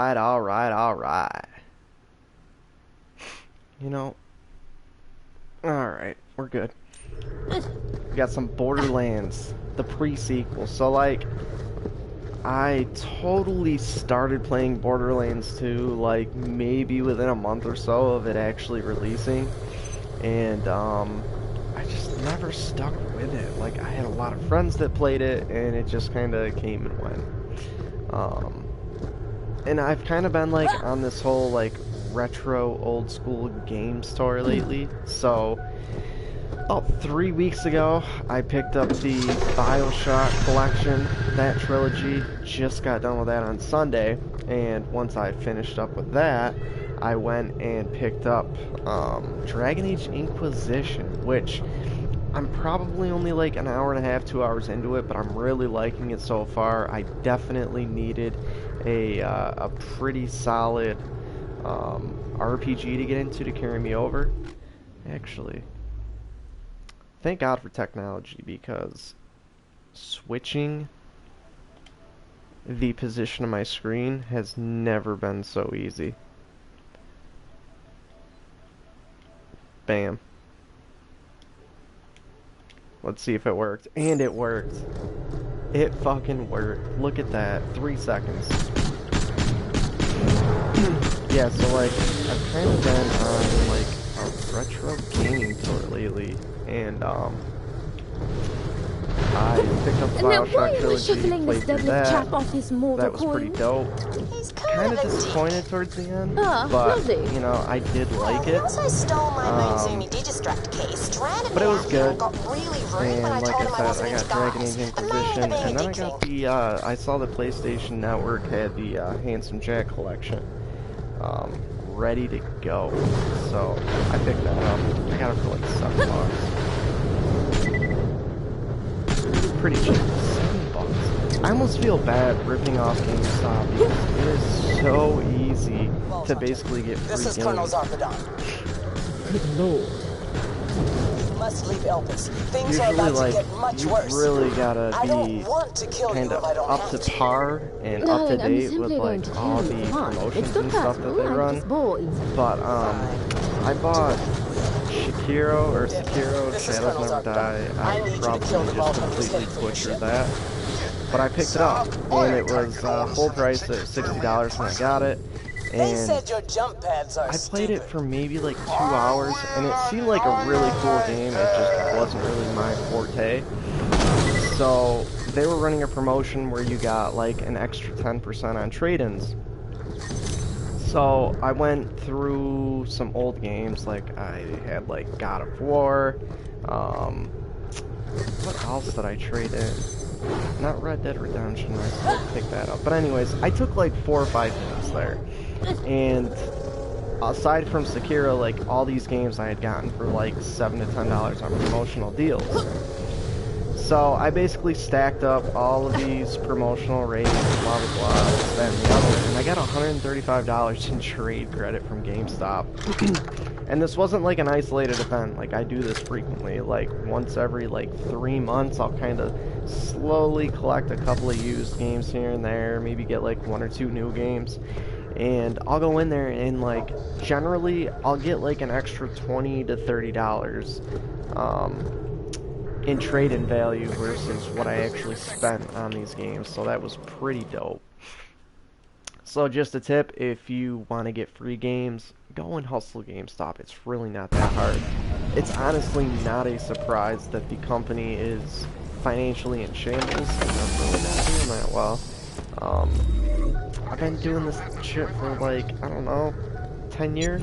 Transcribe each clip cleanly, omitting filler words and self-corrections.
Alright. You know, alright, we're good. We got some Borderlands, the pre-sequel. So, like, I totally started playing Borderlands 2, like, maybe within a month or so of it actually releasing. And, I just never stuck with it. Like, I had a lot of friends that played it, and it just kind of came and went. And I've kind of been, like, on this whole, like, retro old school games tour lately. So, about 3 weeks ago, I picked up the BioShock collection, that trilogy. Just got done with that on Sunday, and once I finished up with that, I went and picked up Dragon Age Inquisition, which I'm probably only like an hour and a half, 2 hours into it, but I'm really liking it so far. I definitely needed a pretty solid RPG to get into to carry me over. Actually, thank God for technology, because switching the position of my screen has never been so easy. Bam. Let's see if it worked. And it worked. It fucking worked. Look at that. 3 seconds. Yeah, so like, I've kind of been on like a retro gaming tour lately, and I picked up the BioShock trilogy, played through that. That was pretty dope. Kind of disappointed towards the end, but you know, I did like it. But it was good. And like I said, I got Dragon Age Inquisition, and then I got the I saw the PlayStation Network had the Handsome Jack collection ready to go. So I picked that up. I got it for like $7. Pretty cheap. $7. I almost feel bad ripping off GameStop because it is so easy to basically get free games. Colonel Zarpedon. Good lord. Must leave Elpis. Things Usually, are about like, to get much you worse. really gotta be kind of up to par and up to date with like all the promotions and stuff that they run. But I bought Sekiro, Shadows Never Die. I probably just completely butchered that. But I picked it up, and it was full price at $60 when I got it. And I played it for maybe like 2 hours, and it seemed like a really cool game. It just wasn't really my forte. So they were running a promotion where you got like an extra 10% on trade-ins. So I went through some old games, like I had like God of War. What else did I trade in? Not Red Dead Redemption, I still picked that up. But anyways, I took like 4 or 5 games there. And aside from Sekiro, like all these games I had gotten for like $7 to $10 on promotional deals. So I basically stacked up all of these promotional rates, blah blah blah, this, that, and the other, and I got $135 in trade credit from GameStop. And this wasn't like an isolated event. Like I do this frequently. Like once every like 3 months, I'll kind of slowly collect a couple of used games here and there, maybe get like 1 or 2 new games. And I'll go in there and like generally I'll get like an extra $20 to $30 in trade-in value versus what I actually spent on these games. So that was pretty dope. So just a tip, if you want to get free games, go and hustle GameStop. It's really not that hard. It's honestly not a surprise that the company is financially in shambles. They're really not doing that well. I've been doing this shit for like, I don't know, 10 years?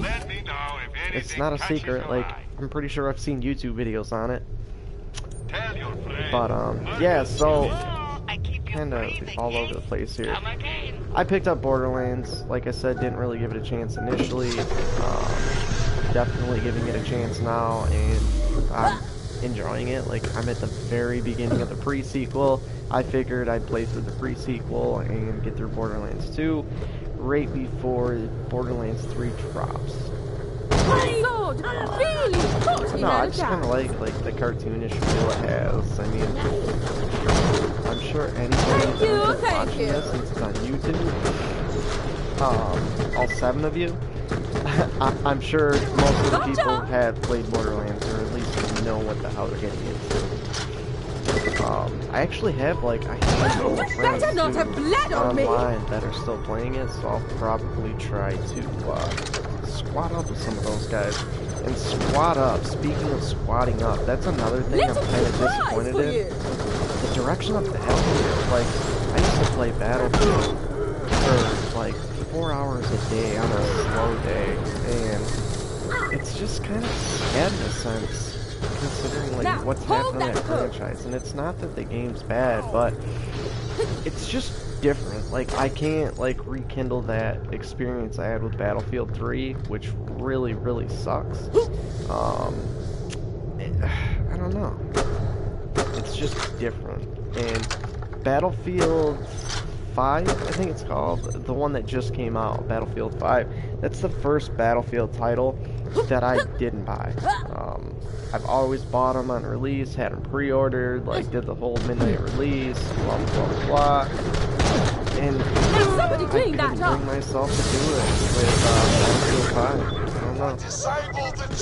It's not a secret, like, I'm pretty sure I've seen YouTube videos on it. But, yeah, so, kinda all over the place here. I picked up Borderlands, like I said, didn't really give it a chance initially. Definitely giving it a chance now, and I'm enjoying it. Like, I'm at the very beginning of the pre-sequel. I figured I'd play through the pre-sequel and get through Borderlands 2 right before Borderlands 3 drops. No, I just kind of like the cartoonish feel it has. I mean, I'm sure anybody who's watching this since it's on YouTube all 7 of you. I'm sure most of the people have played Borderlands, or at least know what the hell they're getting into. I actually have like a handful of friends too, online that are still playing it, so I'll probably try to squat up with some of those guys. And squat up, speaking of squatting up, that's another thing I'm kind of disappointed in. The direction of Battlefield. Like, I used to play Battlefield for like 4 hours a day on a slow day, and it's just kind of sad in a sense, considering like what's happening in that franchise. And it's not that the game's bad, but it's just different. Like, I can't like rekindle that experience I had with Battlefield 3, which really, really sucks. I don't know. It's just different. And Battlefield 5, I think it's called, the one that just came out, Battlefield 5, that's the first Battlefield title that I didn't buy. I've always bought them on release, had them pre-ordered, like did the whole midnight release, blah blah blah, and I couldn't bring myself to do it with Battlefield 5. I don't know. It's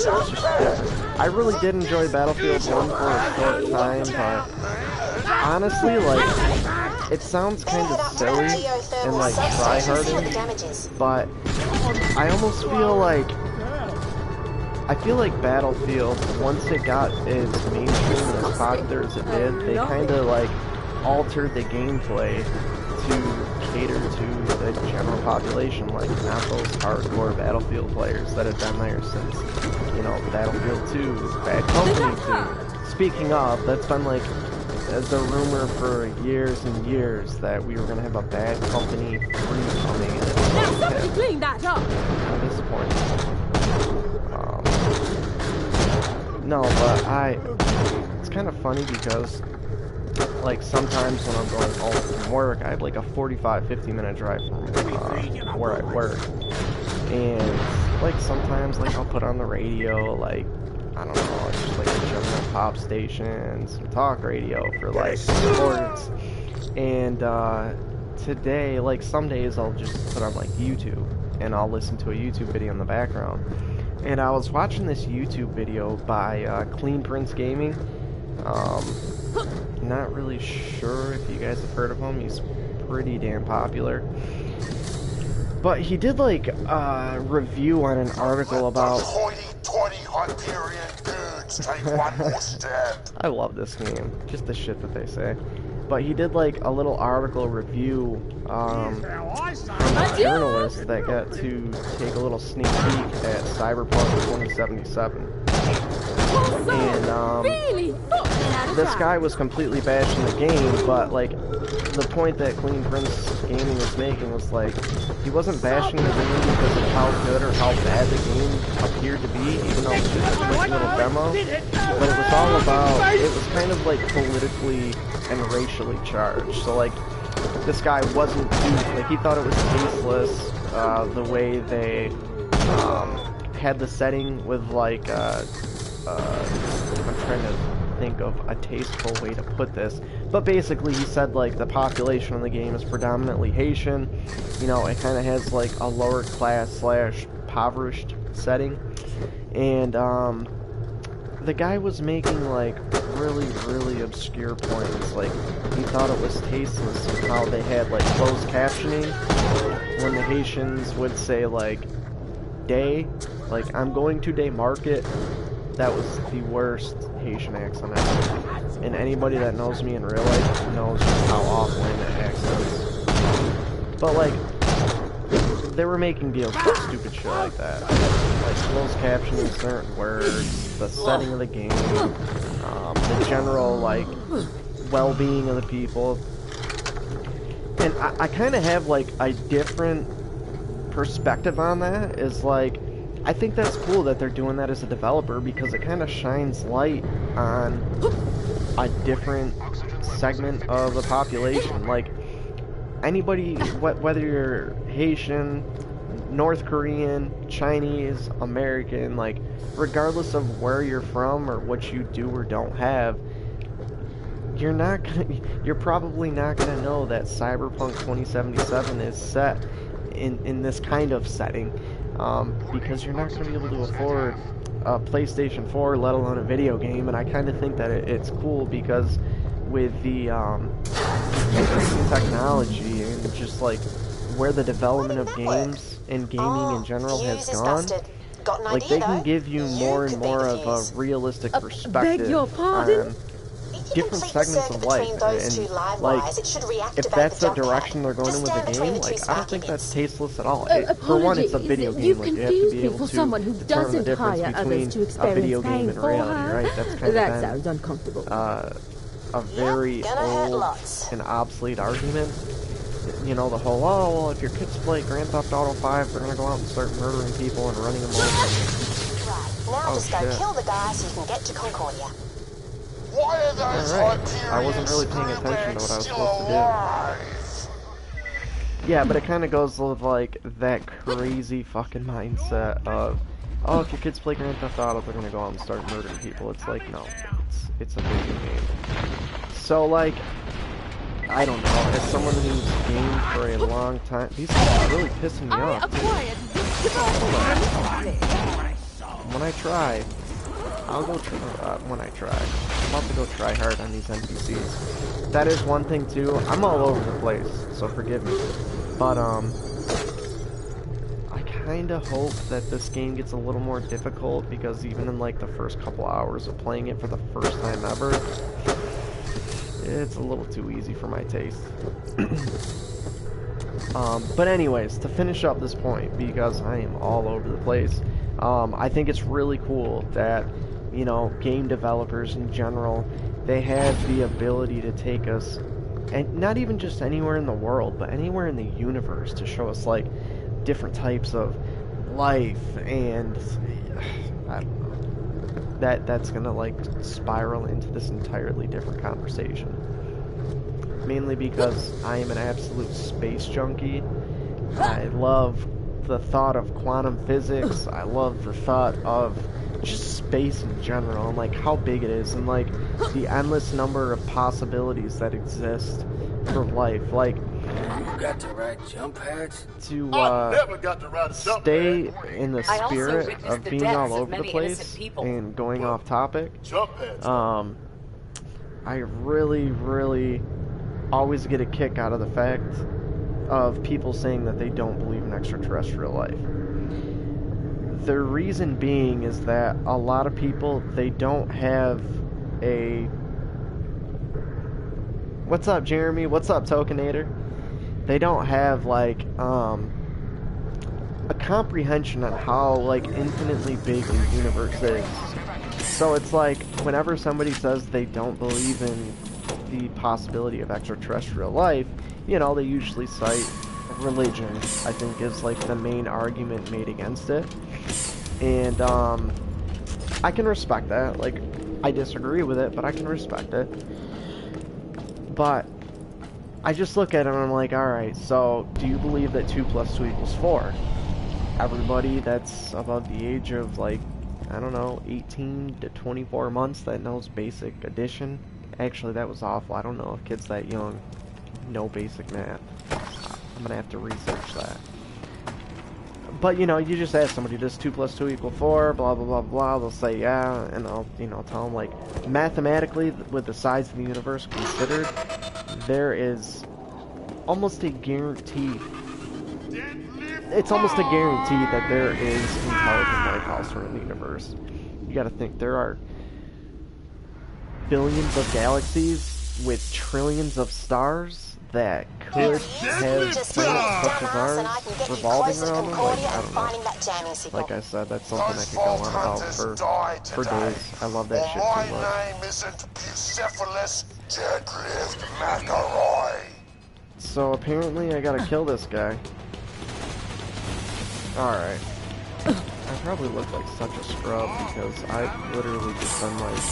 just different. I really did enjoy Battlefield 1 for a short time, but honestly, like, it sounds kind of silly and like try-harding, but I almost feel like Battlefield, once it got as mainstream and as popular as it did, they kind of like altered the gameplay to cater to the general population, like not those hardcore Battlefield players that have been there since, you know, Battlefield 2, Bad Company 2. Speaking of, that's been like the rumor for years and years that we were going to have a Bad Company 3 coming in. Now somebody clean that up! I'm disappointed. No, but it's kind of funny because, like, sometimes when I'm going home from work, I have like a 45-50 minute drive from where I work. And, like, sometimes, like, I'll put on the radio, like, I don't know, just like a general pop station, some talk radio for like sports. And today, like some days I'll just put on like YouTube and I'll listen to a YouTube video in the background. And I was watching this YouTube video by Clean Prince Gaming. Not really sure if you guys have heard of him. He's pretty damn popular. But he did like a review on an article about I love this game, just the shit that they say. But he did like a little article review from a journalist that got to take a little sneak peek at Cyberpunk 2077. And this guy was completely bashing the game, but like the point that Clean Prince Gaming was making was like he wasn't bashing the game because of how good or how bad the game appeared to be, even though it was just a quick little demo. But it was all about, it was kind of like politically and racially charged. So like this guy wasn't too, like he thought it was tasteless the way they had the setting with like I'm trying to think of a tasteful way to put this, but basically he said like the population of the game is predominantly Haitian. You know, it kind of has like a lower class / impoverished setting, and the guy was making like really obscure points. Like he thought it was tasteless of how they had like closed captioning when the Haitians would say like day, like I'm going to day market. That was the worst Haitian accent ever. And anybody that knows me in real life knows how awful that accent is. But like, they were making deals with stupid shit like that. Like closed captioning certain words, the setting of the game, the general like well-being of the people. And I kind of have like a different perspective on that. Is like, I think that's cool that they're doing that as a developer because it kind of shines light on a different segment of the population. Like, anybody, whether you're Haitian, North Korean, Chinese, American, like, regardless of where you're from or what you do or don't have, you're probably not gonna know that Cyberpunk 2077 is set in this kind of setting, because you're not going to be able to afford a PlayStation 4, let alone a video game. And I kind of think that it's cool because with the technology and just like where the development of games and gaming in general has gone, like they can give you more and more of a realistic perspective beg your pardon? on different segments of life, and like if that's the direction they're going in with the game, like I don't think that's tasteless at all. For one, it's a video game. You've like, you have to confused be me able for to someone who determine the doesn't difference hire between others to a video experience game pain and for reality, her. right? That's kind That of sounds uncomfortable. a very old and obsolete argument. You know, the whole, oh, well, if your kids play Grand Theft Auto 5, they're gonna go out and start murdering people and running them over. Right, now just go kill the guy so you can get to Concordia. Why are those Alright, I wasn't really paying attention to what I was supposed to do. Yeah, but it kind of goes with, like, that crazy fucking mindset of, oh, if your kids play Grand Theft Auto, they're gonna go out and start murdering people. It's like, no, it's a video game. So, like, I don't know, as someone who's gamed for a long time, these guys are really pissing me off. When I try, I'll go try, when I try. I'm about to go try hard on these NPCs. That is one thing too, I'm all over the place, so forgive me. But, I kinda hope that this game gets a little more difficult, because even in like the first couple hours of playing it for the first time ever, it's a little too easy for my taste. But anyways, to finish up this point, because I am all over the place, I think it's really cool that, you know, game developers in general, they have the ability to take us, and not even just anywhere in the world, but anywhere in the universe, to show us, like, different types of life, and I don't know. That's gonna like spiral into this entirely different conversation. Mainly because I am an absolute space junkie. I love the thought of quantum physics. I love the thought of just space in general, and like how big it is, and like the endless number of possibilities that exist for life. Like, you got the right jump pads? To never got the right jump stay pad. in the spirit of being all over the place and going off topic, I really always get a kick out of the fact of people saying that they don't believe in extraterrestrial life. The reason being is that a lot of people, they don't have a... What's up, Jeremy? What's up, Tokenator? They don't have, like, a comprehension on how, like, infinitely big the universe is. So it's like, whenever somebody says they don't believe in the possibility of extraterrestrial life, you know, they usually cite religion, I think, is, like, the main argument made against it. And, I can respect that. Like, I disagree with it, but I can respect it. But I just look at it and I'm like, alright, so do you believe that 2 + 2 = 4? Everybody that's above the age of, like, I don't know, 18 to 24 months that knows basic addition. Actually, that was awful. I don't know if kids that young know basic math. I'm gonna have to research that. But, you know, you just ask somebody, does 2 + 2 = 4, blah, blah, blah, blah, they'll say yeah, and I'll, you know, tell them, like, mathematically, with the size of the universe considered, there is almost a guarantee, it's almost a guarantee that there is intelligent life elsewhere in the universe. You gotta think, there are billions of galaxies with trillions of stars that could have planets such as ours revolving around them. Like, I don't know. Like I said, that's something I could go on about for days. I love that shit too much. My name isn't Bucephalus Deadlift McElroy. So apparently I gotta kill this guy. Alright. I probably look like such a scrub because I've literally just been like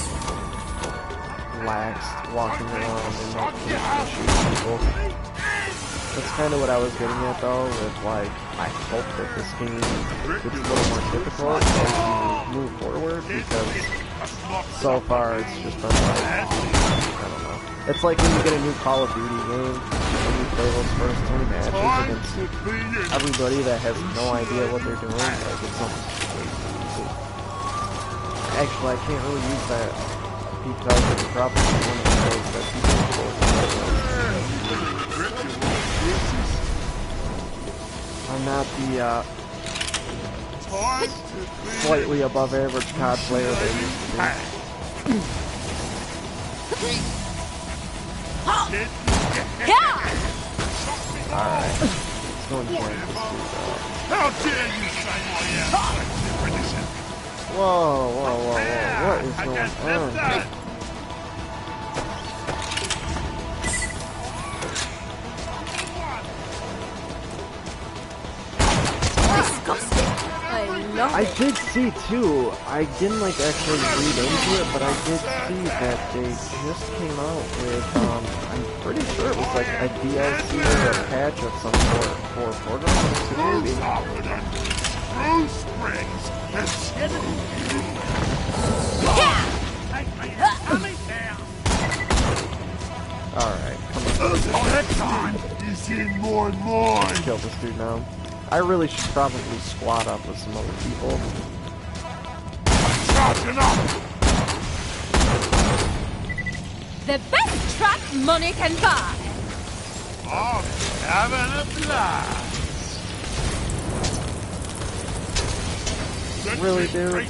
laxed, walking around and not shooting people. That's kind of what I was getting at though, with like, I hope that this game gets a little more difficult as you move forward, because so far it's just been like, I don't know. It's like when you get a new Call of Duty game, and you play those first 20 matches against everybody that has no idea what they're doing. Like, it's almost way too easy. Actually, I can't really use that because it's probably one of the ways that people I'm not the slightly above average COD player that I used to be. Alright. Let's go and join this dude. How dare you say I am? Whoa, whoa, whoa, whoa. What is going on? I did see too, I didn't like actually read into it, but I did see that they just came out with, I'm pretty sure it was like a DLC or a patch of some sort for Borderlands 2, maybe. Alright, come on. Kill this dude now. I really should probably squad up with some other people. The best track money can buy. I'm having a blast. Really, dude?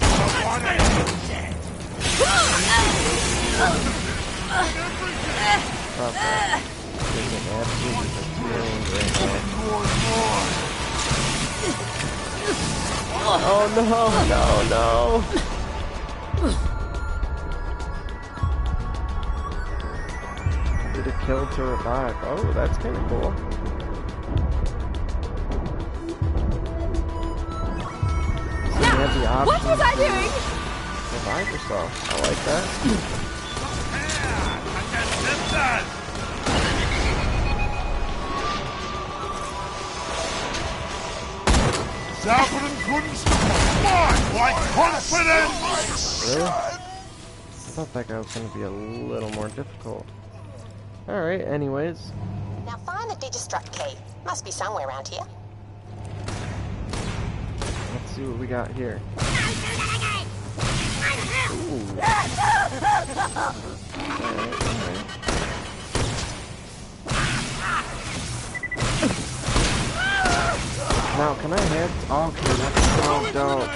Oh no, no, no! Did a kill to revive. Oh, that's kind of cool. So you have the option what was I doing? to revive yourself. I like that. Zappin' couldn't stop like confidence! Really? I thought that guy was going to be a little more difficult. Alright, anyways. Now find the Digistruct key. Must be somewhere around here. Let's see what we got here. Ooh. Alright. Now, can I hit? Okay, that's so dope.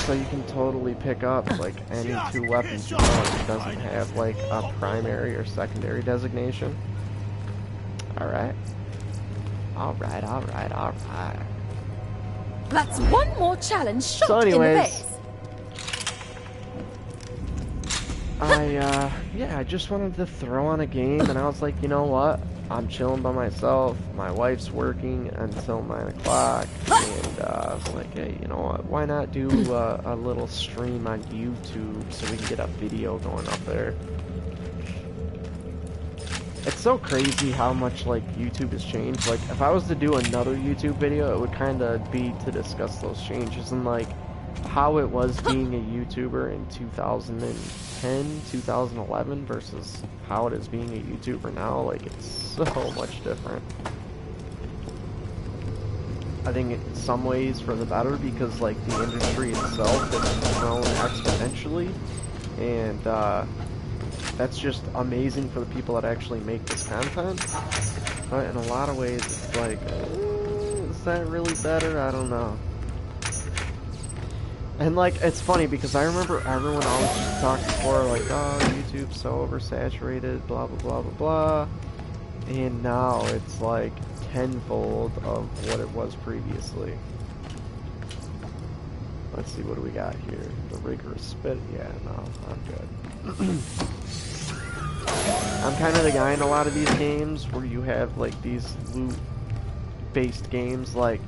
So you can totally pick up, like, any two weapons you want. It doesn't have, like, a primary or secondary designation. Alright. Alright, alright, alright. That's one more challenge shot So anyways, in the face. I just wanted to throw on a game, and I was like, you know what? I'm chilling by myself. My wife's working until 9 o'clock, and I was like, hey, you know what? Why not do a little stream on YouTube so we can get a video going up there? It's so crazy how much like YouTube has changed. Like, if I was to do another YouTube video, it would kind of be to discuss those changes and like how it was being a YouTuber in 2010, 2011 versus how it is being a YouTuber now. Like, it's so much different. I think in some ways for the better because like the industry itself has grown exponentially, and that's just amazing for the people that actually make this content. But in a lot of ways, it's like, is that really better? I don't know. And like, it's funny because I remember everyone always just talked before, like, oh, YouTube's so oversaturated, blah, blah, blah, blah, blah. And now it's like tenfold of what it was previously. Let's see, what do we got here? The rigorous spit? Yeah, no, I'm good. I'm kind of the guy in a lot of these games where you have like these loot-based games, like,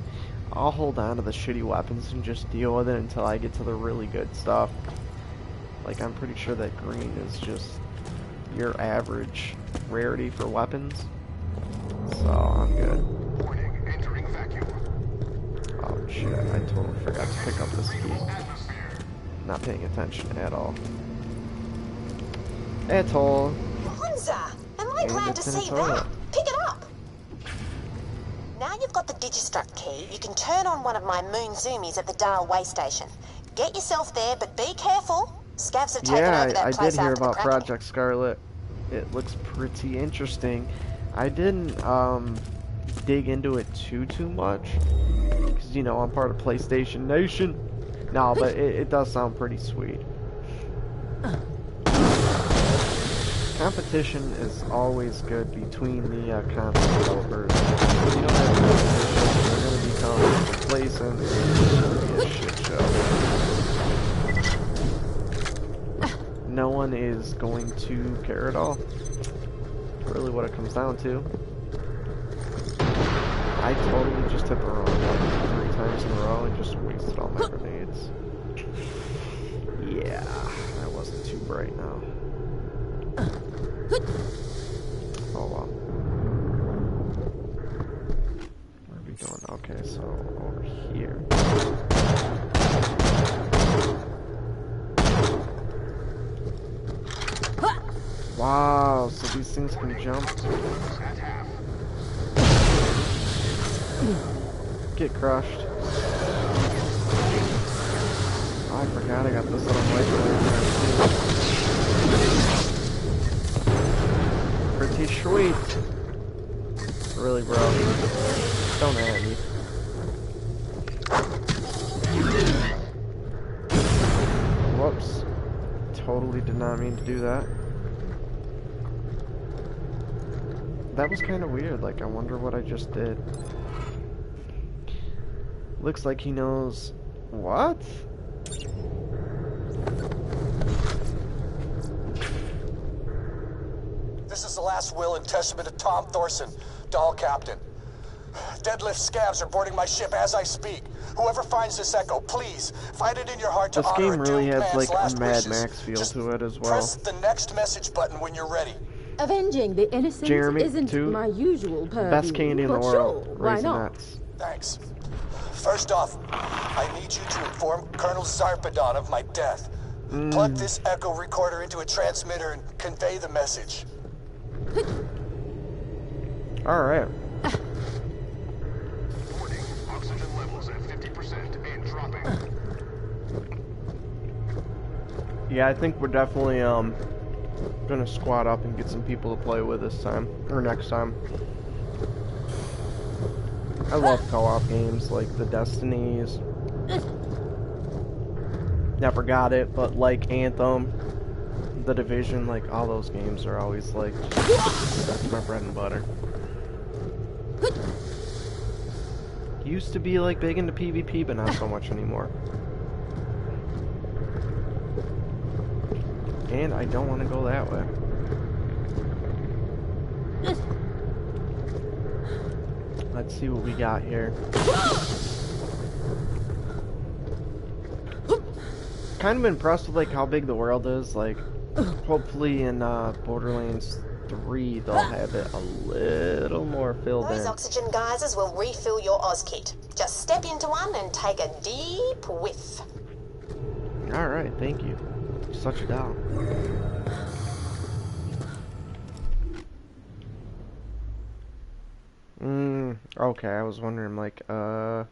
I'll hold on to the shitty weapons and just deal with it until I get to the really good stuff. Like, I'm pretty sure that green is just your average rarity for weapons. So, I'm good. Oh shit, I totally forgot to pick up this key. Not paying attention at all. At all. Very And glad to it's in a see toilet. that. Pick it up. Now you've got the Digistruct key, you can turn on one of my moon zoomies at the Dale way station. Get yourself there, but be careful. Scavs have taken over that I did place hear after the about cracking. Project Scarlet. It looks pretty interesting. I didn't dig into it too much because you know I'm part of PlayStation Nation. No, but it does sound pretty sweet. Competition is always good between the content developers. If you don't have competition, you're going to become complacent and it's going to be a shit show. No one is going to care at all. Really what it comes down to. I totally just hit the wrong button 3 times in a row and just wasted all my grenades. Yeah, that wasn't too bright now. Oh well. Where are we going? Okay, so over here. Wow, so these things can jump. Get crushed. Oh, I forgot I got this little microwave there too. Pretty sweet. Really, bro. Don't at me. Whoops. Totally did not mean to do that. That was kind of weird. Like, I wonder what I just did. Looks like he knows. What? This is the last will and testament of Tom Thorson, Dahl Captain. Deadlift scavs are boarding my ship as I speak. Whoever finds this echo, please find it in your heart to This honor game a really doomed has man's like a last Mad wishes. Max feel Just to it as well. press the next message button when you're ready. Avenging the innocent Jeremy, isn't too. my usual purview. Best candy in the but world. Sure, why not? Raisinets. Thanks. First off, I need you to inform Colonel Zarpedon of my death. Plug this echo recorder into a transmitter and convey the message. Alright. Warning, oxygen levels at 50% and dropping. Yeah, I think we're definitely gonna squad up and get some people to play with this time. Or next time. I love co-op games like the Destinies. Never got it, but like Anthem, The Division, like all those games are always like that's my bread and butter. Used to be like big into PvP, but not so much anymore. And I don't want to go that way. Let's see what we got here. Kind of impressed with like how big the world is. Like, hopefully in Borderlands 3 they'll have it a little more filled Those in. oxygen geysers will refill your Oz kit. Just step into one and take a deep whiff. All right, thank you. Such a doll. Okay, I was wondering, like, oh.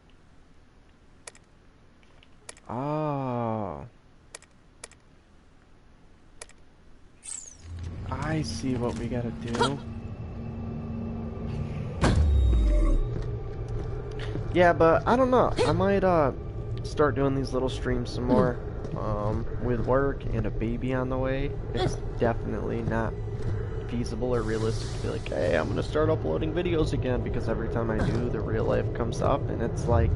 I see what we gotta do. Yeah, but I don't know. I might, start doing these little streams some more. With work and a baby on the way, it's definitely not feasible or realistic to be like, hey, I'm gonna start uploading videos again, because every time I do, the real life comes up, and it's like,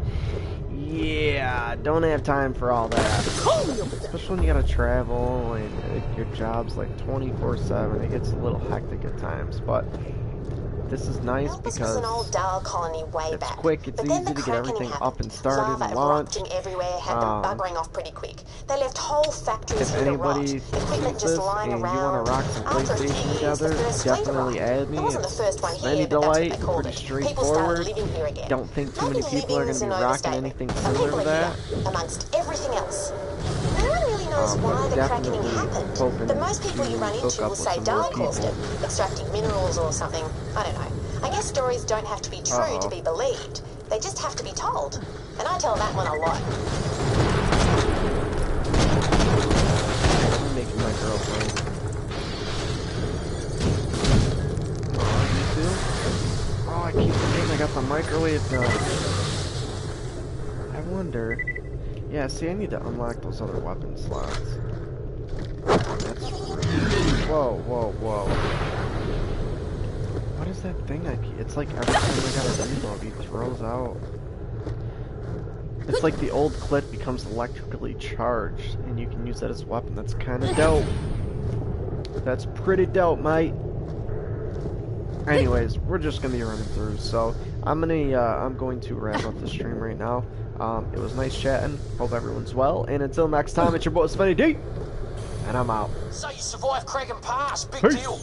yeah, don't have time for all that. Especially when you gotta travel and your job's like 24/7. It gets a little hectic at times, but this is nice Elpis because was an old Dahl colony way it's back. quick, it's but then easy the to get cracking everything happened. up and started Lava and launched. erupting everywhere had them buggering off pretty quick. They left whole factories If here to rot. anybody Equipment sees just this lying and you around. want to rock some After a few PlayStation years, together, the first fleet definitely arrived. add me. It wasn't the It's first one Svenny here, but that's what Delight, they called pretty it. People straightforward. started living here again. Don't think too many Maybe people are going living's to be an rocking overstatement. anything Some similar people to are that. here, amongst everything else. No one really knows knows why the crackening definitely happened, hoping but most people you run to into hook up will with say some more Dahl caused it, people. extracting minerals or something. I don't know. I guess stories don't have to be true to be believed. They just have to be told. And I tell that one a lot. I'm making my girlfriend. Oh, you too? Oh, I keep forgetting I got the microwave done. I wonder. Yeah, see, I need to unlock those other weapon slots. That's free. Whoa, whoa, whoa. What is that thing I keep? It's like every time I got a reload, he throws out. It's like the old clip becomes electrically charged, and you can use that as a weapon. That's kind of dope. That's pretty dope, mate. Anyways, we're just gonna be running through, so I'm going to wrap up the stream right now. It was nice chatting. Hope everyone's well, and until next time, it's your boy Svenny-D, and I'm out. So you survived Craig and Pass. Big Peace. deal.